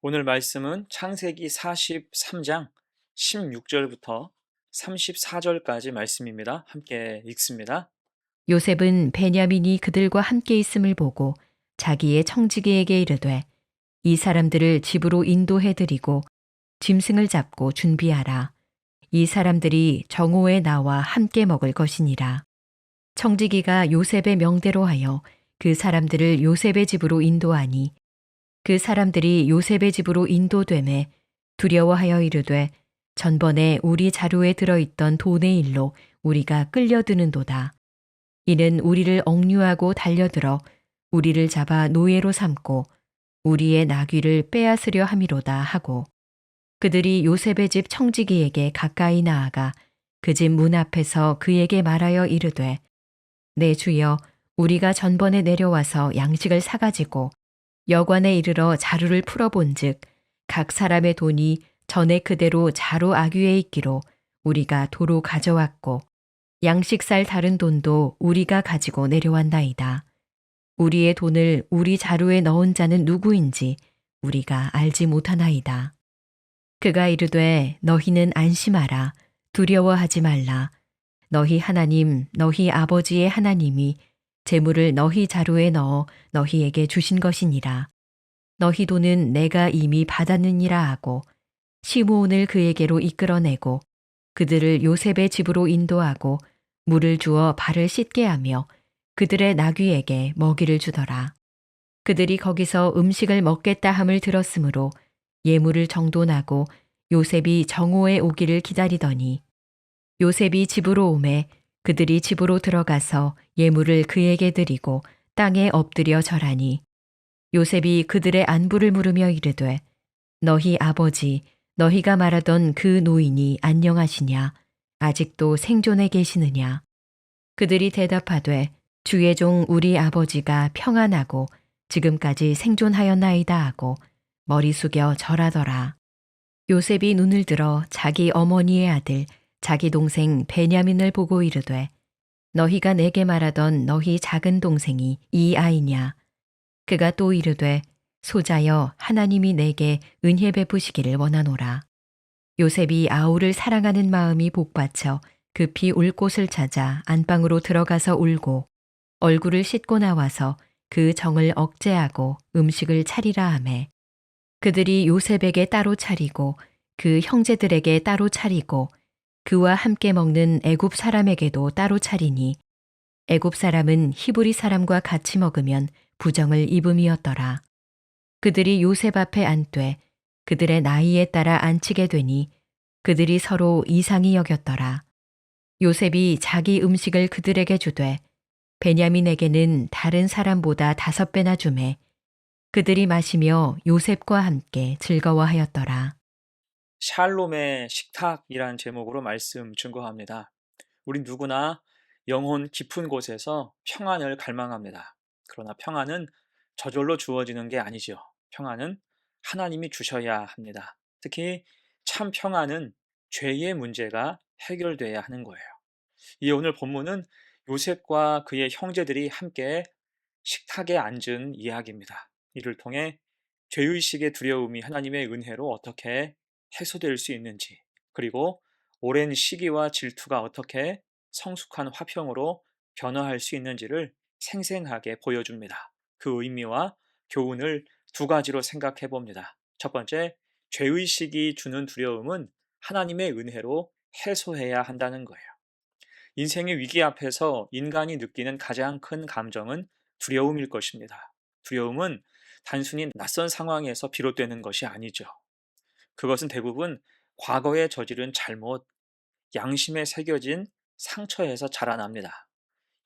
오늘 말씀은 창세기 43장 16절부터 34절까지 말씀입니다. 함께 읽습니다. 요셉은 베냐민이 그들과 함께 있음을 보고 자기의 청지기에게 이르되 이 사람들을 집으로 인도해 드리고 짐승을 잡고 준비하라. 이 사람들이 정오에 나와 함께 먹을 것이니라. 청지기가 요셉의 명대로 하여 그 사람들을 요셉의 집으로 인도하니 그 사람들이 요셉의 집으로 인도되매 두려워하여 이르되 전번에 우리 자루에 들어있던 돈의 일로 우리가 끌려드는도다. 이는 우리를 억류하고 달려들어 우리를 잡아 노예로 삼고 우리의 나귀를 빼앗으려 함이로다 하고 그들이 요셉의 집 청지기에게 가까이 나아가 그 집 문 앞에서 그에게 말하여 이르되 내 주여 우리가 전번에 내려와서 양식을 사가지고 여관에 이르러 자루를 풀어본즉 각 사람의 돈이 전에 그대로 자루 아귀에 있기로 우리가 도로 가져왔고 양식 살 다른 돈도 우리가 가지고 내려왔나이다. 우리의 돈을 우리 자루에 넣은 자는 누구인지 우리가 알지 못하나이다. 그가 이르되 너희는 안심하라. 두려워하지 말라. 너희 하나님, 너희 아버지의 하나님이 재물을 너희 자루에 넣어 너희에게 주신 것이니라. 너희 돈은 내가 이미 받았느니라 하고 시므온을 그에게로 이끌어내고 그들을 요셉의 집으로 인도하고 물을 주어 발을 씻게 하며 그들의 나귀에게 먹이를 주더라. 그들이 거기서 음식을 먹겠다 함을 들었으므로 예물을 정돈하고 요셉이 정오에 오기를 기다리더니 요셉이 집으로 오매 그들이 집으로 들어가서 예물을 그에게 드리고 땅에 엎드려 절하니 요셉이 그들의 안부를 물으며 이르되 너희 아버지 너희가 말하던 그 노인이 안녕하시냐 아직도 생존해 계시느냐 그들이 대답하되 주의 종 우리 아버지가 평안하고 지금까지 생존하였나이다 하고 머리 숙여 절하더라. 요셉이 눈을 들어 자기 어머니의 아들 자기 동생 베냐민을 보고 이르되 너희가 내게 말하던 너희 작은 동생이 이 아이냐 그가 또 이르되 소자여 하나님이 내게 은혜 베푸시기를 원하노라. 요셉이 아우를 사랑하는 마음이 복받쳐 급히 울 곳을 찾아 안방으로 들어가서 울고 얼굴을 씻고 나와서 그 정을 억제하고 음식을 차리라 하매 그들이 요셉에게 따로 차리고 그 형제들에게 따로 차리고 그와 함께 먹는 애굽 사람에게도 따로 차리니 애굽 사람은 히브리 사람과 같이 먹으면 부정을 입음이었더라. 그들이 요셉 앞에 앉되 그들의 나이에 따라 앉히게 되니 그들이 서로 이상히 여겼더라. 요셉이 자기 음식을 그들에게 주되 베냐민에게는 다른 사람보다 5배나 주매 그들이 마시며 요셉과 함께 즐거워하였더라. 샬롬의 식탁이란 제목으로 말씀 증거합니다. 우리 누구나 영혼 깊은 곳에서 평안을 갈망합니다. 그러나 평안은 저절로 주어지는 게 아니죠. 평안은 하나님이 주셔야 합니다. 특히 참 평안은 죄의 문제가 해결돼야 하는 거예요. 이 오늘 본문은 요셉과 그의 형제들이 함께 식탁에 앉은 이야기입니다. 이를 통해 죄의식의 두려움이 하나님의 은혜로 어떻게 해소될 수 있는지, 그리고 오랜 시기와 질투가 어떻게 성숙한 화평으로 변화할 수 있는지를 생생하게 보여줍니다. 그 의미와 교훈을 두 가지로 생각해 봅니다. 첫 번째, 죄의식이 주는 두려움은 하나님의 은혜로 해소해야 한다는 거예요. 인생의 위기 앞에서 인간이 느끼는 가장 큰 감정은 두려움일 것입니다. 두려움은 단순히 낯선 상황에서 비롯되는 것이 아니죠. 그것은 대부분 과거에 저지른 잘못, 양심에 새겨진 상처에서 자라납니다.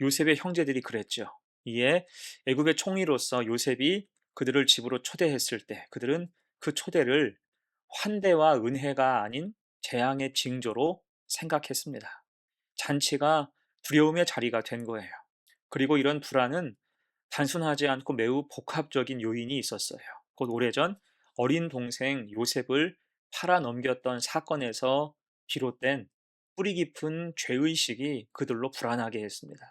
요셉의 형제들이 그랬죠. 이에 애굽의 총리로서 요셉이 그들을 집으로 초대했을 때 그들은 그 초대를 환대와 은혜가 아닌 재앙의 징조로 생각했습니다. 잔치가 두려움의 자리가 된 거예요. 그리고 이런 불안은 단순하지 않고 매우 복합적인 요인이 있었어요. 곧 오래전 어린 동생 요셉을 팔아 넘겼던 사건에서 비롯된 뿌리 깊은 죄의식이 그들로 불안하게 했습니다.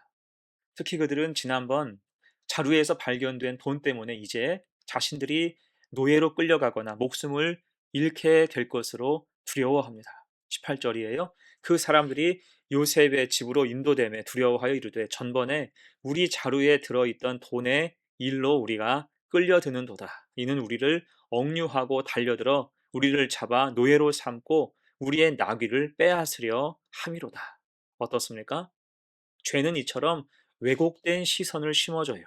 특히 그들은 지난번 자루에서 발견된 돈 때문에 이제 자신들이 노예로 끌려가거나 목숨을 잃게 될 것으로 두려워합니다. 18절이에요. 그 사람들이 요셉의 집으로 인도됨에 두려워하여 이르되 전번에 우리 자루에 들어있던 돈의 일로 우리가 끌려드는도다. 이는 우리를 억류하고 달려들어 우리를 잡아 노예로 삼고 우리의 나귀를 빼앗으려 함이로다. 어떻습니까? 죄는 이처럼 왜곡된 시선을 심어줘요.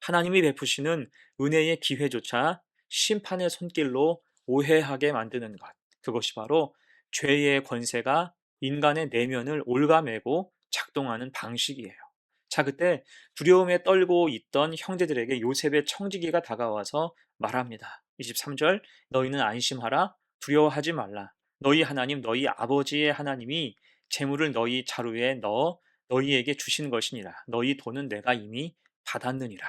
하나님이 베푸시는 은혜의 기회조차 심판의 손길로 오해하게 만드는 것. 그것이 바로 죄의 권세가 인간의 내면을 올가매고 작동하는 방식이에요. 자, 그때 두려움에 떨고 있던 형제들에게 요셉의 청지기가 다가와서 말합니다. 23절, 너희는 안심하라, 두려워하지 말라. 너희 하나님, 너희 아버지의 하나님이 재물을 너희 자루에 넣어 너희에게 주신 것이니라. 너희 돈은 내가 이미 받았느니라.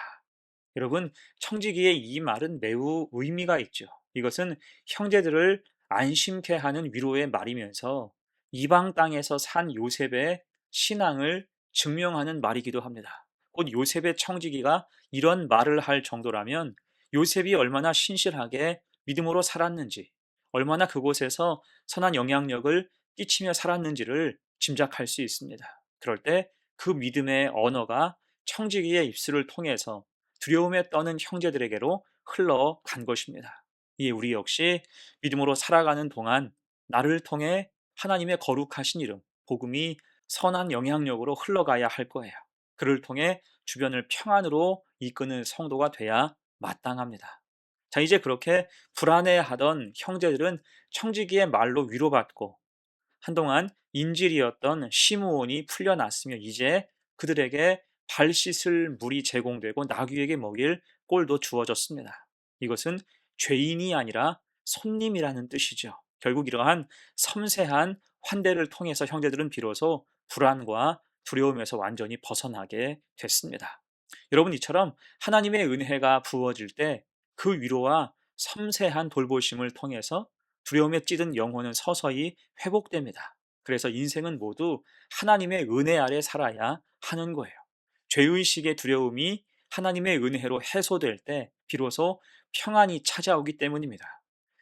여러분, 청지기의 이 말은 매우 의미가 있죠. 이것은 형제들을 안심케 하는 위로의 말이면서 이방 땅에서 산 요셉의 신앙을 증명하는 말이기도 합니다. 곧 요셉의 청지기가 이런 말을 할 정도라면 요셉이 얼마나 신실하게 믿음으로 살았는지, 얼마나 그곳에서 선한 영향력을 끼치며 살았는지를 짐작할 수 있습니다. 그럴 때 그 믿음의 언어가 청지기의 입술을 통해서 두려움에 떠는 형제들에게로 흘러간 것입니다. 이에 우리 역시 믿음으로 살아가는 동안 나를 통해 하나님의 거룩하신 이름, 복음이 선한 영향력으로 흘러가야 할 거예요. 그를 통해 주변을 평안으로 이끄는 성도가 돼야 마땅합니다. 자, 이제 그렇게 불안해하던 형제들은 청지기의 말로 위로받고 한동안 인질이었던 시므온이 풀려났으며 이제 그들에게 발 씻을 물이 제공되고 나귀에게 먹일 꼴도 주어졌습니다. 이것은 죄인이 아니라 손님이라는 뜻이죠. 결국 이러한 섬세한 환대를 통해서 형제들은 비로소 불안과 두려움에서 완전히 벗어나게 됐습니다. 여러분, 이처럼 하나님의 은혜가 부어질 때 그 위로와 섬세한 돌보심을 통해서 두려움에 찌든 영혼은 서서히 회복됩니다. 그래서 인생은 모두 하나님의 은혜 아래 살아야 하는 거예요. 죄의식의 두려움이 하나님의 은혜로 해소될 때 비로소 평안이 찾아오기 때문입니다.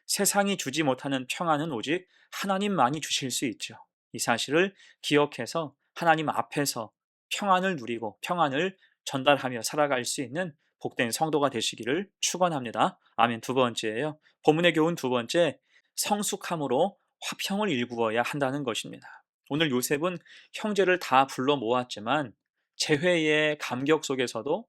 세상이 주지 못하는 평안은 오직 하나님만이 주실 수 있죠. 이 사실을 기억해서 하나님 앞에서 평안을 누리고 평안을 전달하며 살아갈 수 있는 복된 성도가 되시기를 축원합니다. 아멘. 두 번째예요. 본문의 교훈 두 번째, 성숙함으로 화평을 일구어야 한다는 것입니다. 오늘 요셉은 형제를 다 불러 모았지만 재회의 감격 속에서도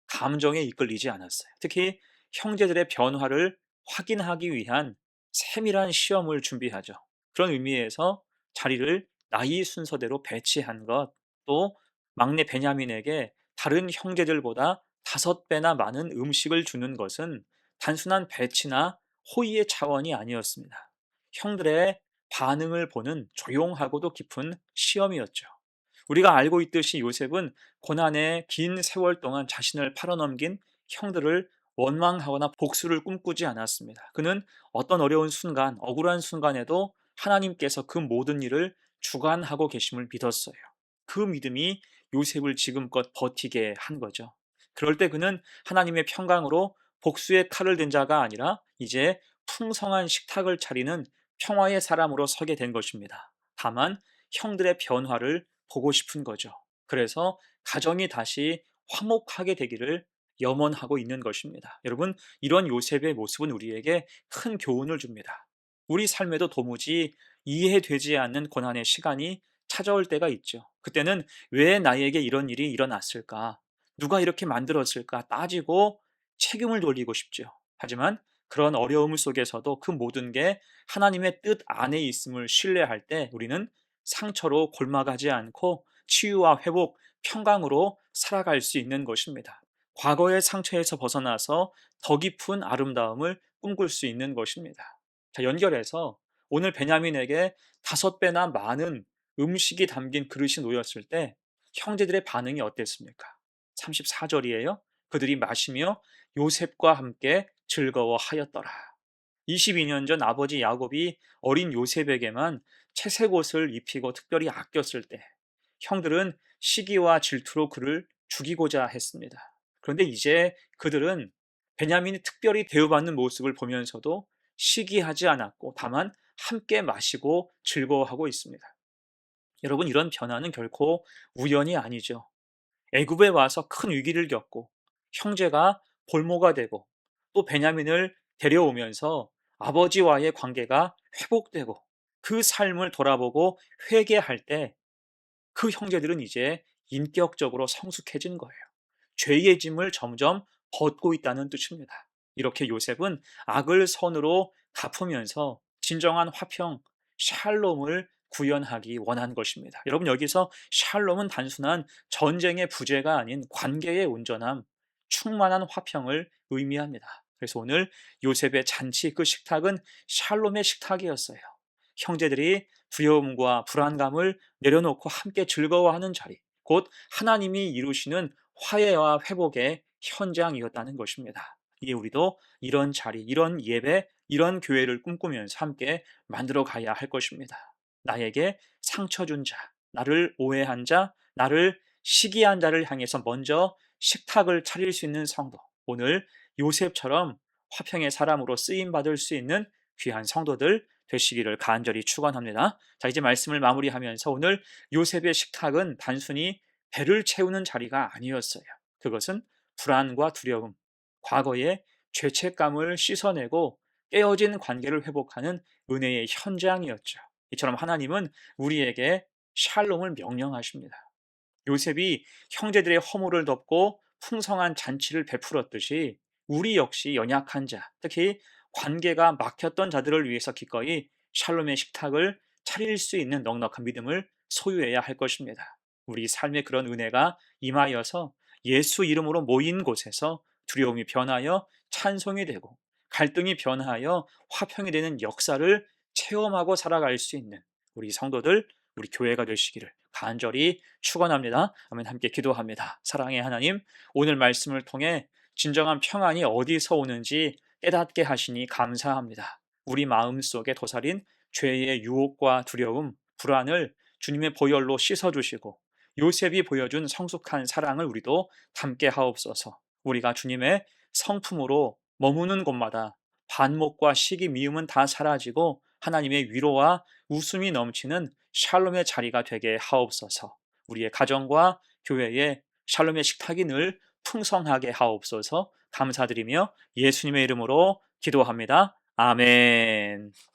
감정에 이끌리지 않았어요. 특히 형제들의 변화를 확인하기 위한 세밀한 시험을 준비하죠. 그런 의미에서 자리를 나이 순서대로 배치한 것, 또 막내 베냐민에게 다른 형제들보다 5배나 많은 음식을 주는 것은 단순한 배치나 호의의 차원이 아니었습니다. 형들의 반응을 보는 조용하고도 깊은 시험이었죠. 우리가 알고 있듯이 요셉은 고난의 긴 세월 동안 자신을 팔아넘긴 형들을 원망하거나 복수를 꿈꾸지 않았습니다. 그는 어떤 어려운 순간, 억울한 순간에도 하나님께서 그 모든 일을 주관하고 계심을 믿었어요. 그 믿음이 요셉을 지금껏 버티게 한 거죠. 그럴 때 그는 하나님의 평강으로 복수의 칼을 든 자가 아니라 이제 풍성한 식탁을 차리는 평화의 사람으로 서게 된 것입니다. 다만 형들의 변화를 보고 싶은 거죠. 그래서 가정이 다시 화목하게 되기를 염원하고 있는 것입니다. 여러분, 이런 요셉의 모습은 우리에게 큰 교훈을 줍니다. 우리 삶에도 도무지 이해되지 않는 고난의 시간이 찾아올 때가 있죠. 그때는 왜 나에게 이런 일이 일어났을까? 누가 이렇게 만들었을까? 따지고 책임을 돌리고 싶죠. 하지만 그런 어려움 속에서도 그 모든 게 하나님의 뜻 안에 있음을 신뢰할 때 우리는 상처로 골마가지 않고 치유와 회복, 평강으로 살아갈 수 있는 것입니다. 과거의 상처에서 벗어나서 더 깊은 아름다움을 꿈꿀 수 있는 것입니다. 자, 연결해서 오늘 베냐민에게 5배나 많은 음식이 담긴 그릇이 놓였을 때 형제들의 반응이 어땠습니까? 34절이에요. 그들이 마시며 요셉과 함께 즐거워하였더라. 22년 전 아버지 야곱이 어린 요셉에게만 채색 옷을 입히고 특별히 아꼈을 때 형들은 시기와 질투로 그를 죽이고자 했습니다. 그런데 이제 그들은 베냐민이 특별히 대우받는 모습을 보면서도 시기하지 않았고 다만 함께 마시고 즐거워하고 있습니다. 여러분, 이런 변화는 결코 우연이 아니죠. 애굽에 와서 큰 위기를 겪고 형제가 볼모가 되고 또 베냐민을 데려오면서 아버지와의 관계가 회복되고 그 삶을 돌아보고 회개할 때 그 형제들은 이제 인격적으로 성숙해진 거예요. 죄의 짐을 점점 벗고 있다는 뜻입니다. 이렇게 요셉은 악을 선으로 갚으면서 진정한 화평, 샬롬을 구현하기 원한 것입니다. 여러분, 여기서 샬롬은 단순한 전쟁의 부재가 아닌 관계의 온전함, 충만한 화평을 의미합니다. 그래서 오늘 요셉의 잔치, 그 식탁은 샬롬의 식탁이었어요. 형제들이 두려움과 불안감을 내려놓고 함께 즐거워하는 자리, 곧 하나님이 이루시는 화해와 회복의 현장이었다는 것입니다. 이게 우리도 이런 자리, 이런 예배, 이런 교회를 꿈꾸면서 함께 만들어 가야 할 것입니다. 나에게 상처 준 자, 나를 오해한 자, 나를 시기한 자를 향해서 먼저 식탁을 차릴 수 있는 성도, 오늘 요셉처럼 화평의 사람으로 쓰임 받을 수 있는 귀한 성도들 되시기를 간절히 축원합니다. 자, 이제 말씀을 마무리하면서 오늘 요셉의 식탁은 단순히 배를 채우는 자리가 아니었어요. 그것은 불안과 두려움, 과거의 죄책감을 씻어내고 깨어진 관계를 회복하는 은혜의 현장이었죠. 이처럼 하나님은 우리에게 샬롬을 명령하십니다. 요셉이 형제들의 허물을 덮고 풍성한 잔치를 베풀었듯이 우리 역시 연약한 자, 특히 관계가 막혔던 자들을 위해서 기꺼이 샬롬의 식탁을 차릴 수 있는 넉넉한 믿음을 소유해야 할 것입니다. 우리 삶에 그런 은혜가 임하여서 예수 이름으로 모인 곳에서 두려움이 변하여 찬송이 되고 갈등이 변하여 화평이 되는 역사를 체험하고 살아갈 수 있는 우리 성도들, 우리 교회가 되시기를 간절히 축원합니다. 아멘. 함께 기도합니다. 사랑의 하나님, 오늘 말씀을 통해 진정한 평안이 어디서 오는지 깨닫게 하시니 감사합니다. 우리 마음속에 도사린 죄의 유혹과 두려움, 불안을 주님의 보혈로 씻어주시고 요셉이 보여준 성숙한 사랑을 우리도 담게 하옵소서. 우리가 주님의 성품으로 머무는 곳마다 반목과 시기 미움은 다 사라지고 하나님의 위로와 웃음이 넘치는 샬롬의 자리가 되게 하옵소서. 우리의 가정과 교회에 샬롬의 식탁이 늘 풍성하게 하옵소서. 감사드리며 예수님의 이름으로 기도합니다. 아멘.